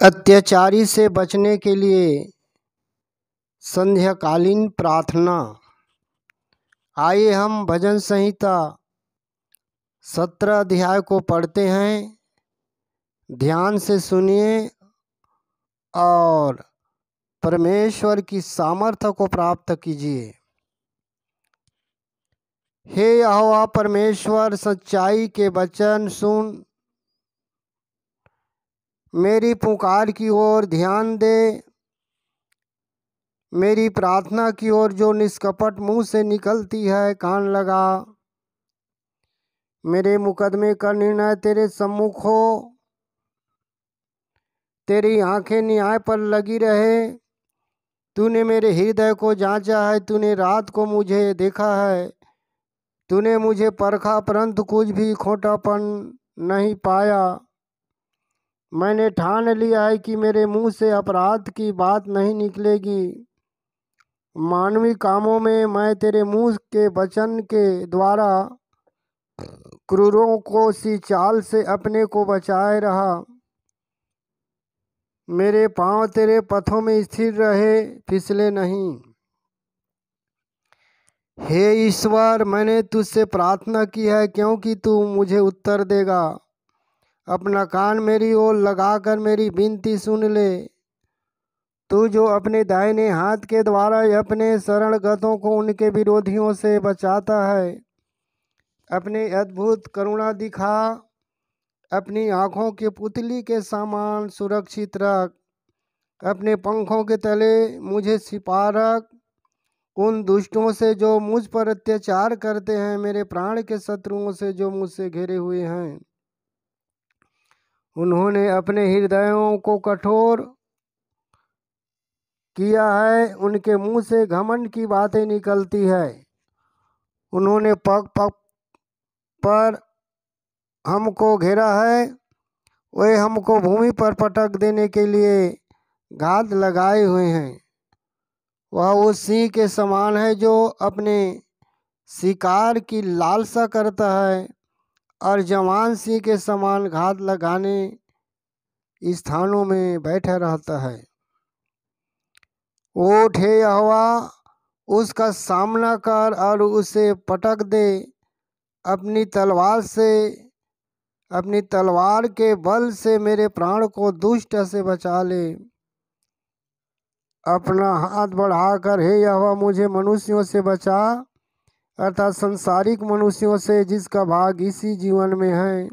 अत्याचारी से बचने के लिए संध्याकालीन प्रार्थना। आइए हम भजन संहिता 17 अध्याय को पढ़ते हैं। ध्यान से सुनिए और परमेश्वर की सामर्थ्य को प्राप्त कीजिए। हे यहोवा परमेश्वर, सच्चाई के वचन सुन, मेरी पुकार की ओर ध्यान दे। मेरी प्रार्थना की ओर जो निष्कपट मुंह से निकलती है कान लगा। मेरे मुकदमे का निर्णय तेरे सम्मुख हो, तेरी आंखें न्याय पर लगी रहे। तूने मेरे हृदय को जांचा है, तूने रात को मुझे देखा है। तूने मुझे परखा परंतु कुछ भी खोटापन नहीं पाया। मैंने ठान लिया है कि मेरे मुंह से अपराध की बात नहीं निकलेगी। मानवीय कामों में मैं तेरे मुंह के वचन के द्वारा क्रूरों को सी चाल से अपने को बचाए रहा। मेरे पांव तेरे पथों में स्थिर रहे, फिसले नहीं। हे ईश्वर, मैंने तुझसे प्रार्थना की है क्योंकि तू मुझे उत्तर देगा। अपना कान मेरी ओर लगाकर मेरी विनती सुन ले। तू जो अपने दाहिने हाथ के द्वारा अपने शरणगतों को उनके विरोधियों से बचाता है, अपने अद्भुत करुणा दिखा। अपनी आँखों के पुतली के समान सुरक्षित रख। अपने पंखों के तले मुझे छिपा रख। उन दुष्टों से जो मुझ पर अत्याचार करते हैं, मेरे प्राण के शत्रुओं से जो मुझसे घिरे हुए हैं। उन्होंने अपने हृदयों को कठोर किया है, उनके मुंह से घमंड की बातें निकलती है। उन्होंने पग पग पर हमको घेरा है, वे हमको भूमि पर पटक देने के लिए घात लगाए हुए हैं। वह उस सिंह के समान है जो अपने शिकार की लालसा करता है और जवान सिंह के समान घात लगाने स्थानों में बैठा रहता है। ओठ हे यहोवा, उसका सामना कर और उसे पटक दे। अपनी तलवार के बल से मेरे प्राण को दुष्ट से बचा ले। अपना हाथ बढ़ाकर हे यहोवा मुझे मनुष्यों से बचा, अर्थात संसारिक मनुष्यों से जिसका भाग इसी जीवन में है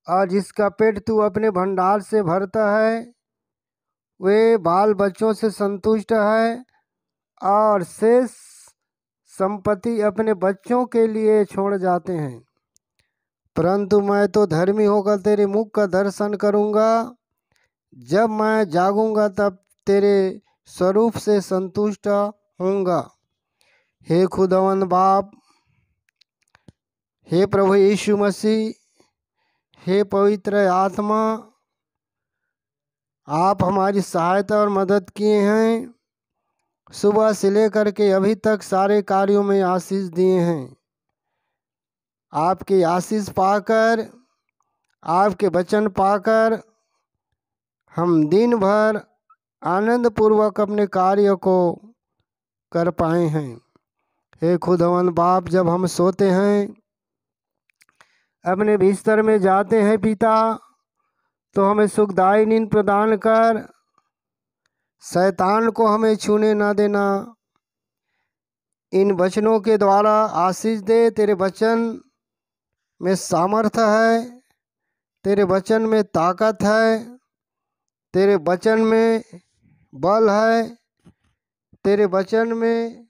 और जिसका पेट तू अपने भंडार से भरता है। वे बाल बच्चों से संतुष्ट है और शेष संपत्ति अपने बच्चों के लिए छोड़ जाते हैं। परंतु मैं तो धर्मी होकर तेरे मुख का दर्शन करूंगा। जब मैं जागूंगा तब तेरे स्वरूप से संतुष्ट होऊंगा। हे खुदावंद बाप, हे प्रभु यीशु मसीह, हे पवित्र आत्मा, आप हमारी सहायता और मदद किए हैं। सुबह से लेकर के अभी तक सारे कार्यों में आशीष दिए हैं। आपकी आशीष पाकर, आपके वचन पाकर हम दिन भर आनंद पूर्वक अपने कार्य को कर पाए हैं। हे खुदावंद बाप, जब हम सोते हैं, अपने बिस्तर में जाते हैं पिता, तो हमें सुखदायी नींद प्रदान कर। शैतान को हमें छूने ना देना। इन वचनों के द्वारा आशीष दे। तेरे वचन में सामर्थ्य है, तेरे वचन में ताकत है, तेरे वचन में बल है, तेरे वचन में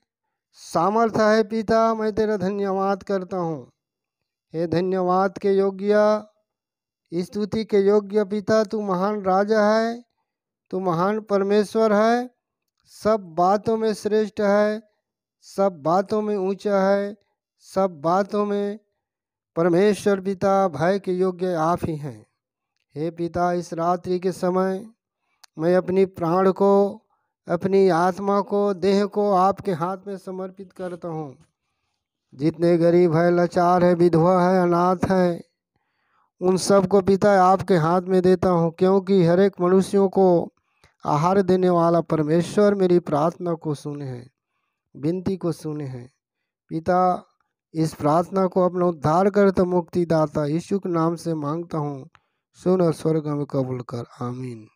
सामर्थ्य है। पिता, मैं तेरा धन्यवाद करता हूँ। हे धन्यवाद के योग्य, स्तुति के योग्य पिता, तू महान राजा है, तू महान परमेश्वर है। सब बातों में श्रेष्ठ है, सब बातों में ऊंचा है, सब बातों में परमेश्वर पिता भय के योग्य आप ही हैं। हे पिता, इस रात्रि के समय मैं अपनी प्राण को, अपनी आत्मा को, देह को आपके हाथ में समर्पित करता हूँ। जितने गरीब है, लाचार है, विधवा है, अनाथ है, उन सब को पिता आपके हाथ में देता हूँ, क्योंकि हर एक मनुष्यों को आहार देने वाला परमेश्वर मेरी प्रार्थना को सुने हैं, विनती को सुने हैं। पिता, इस प्रार्थना को अपना उद्धारकर्ता मुक्तिदाता यीशु के नाम से मांगता हूँ, सुन और स्वर्ग में कबूल कर। आमीन।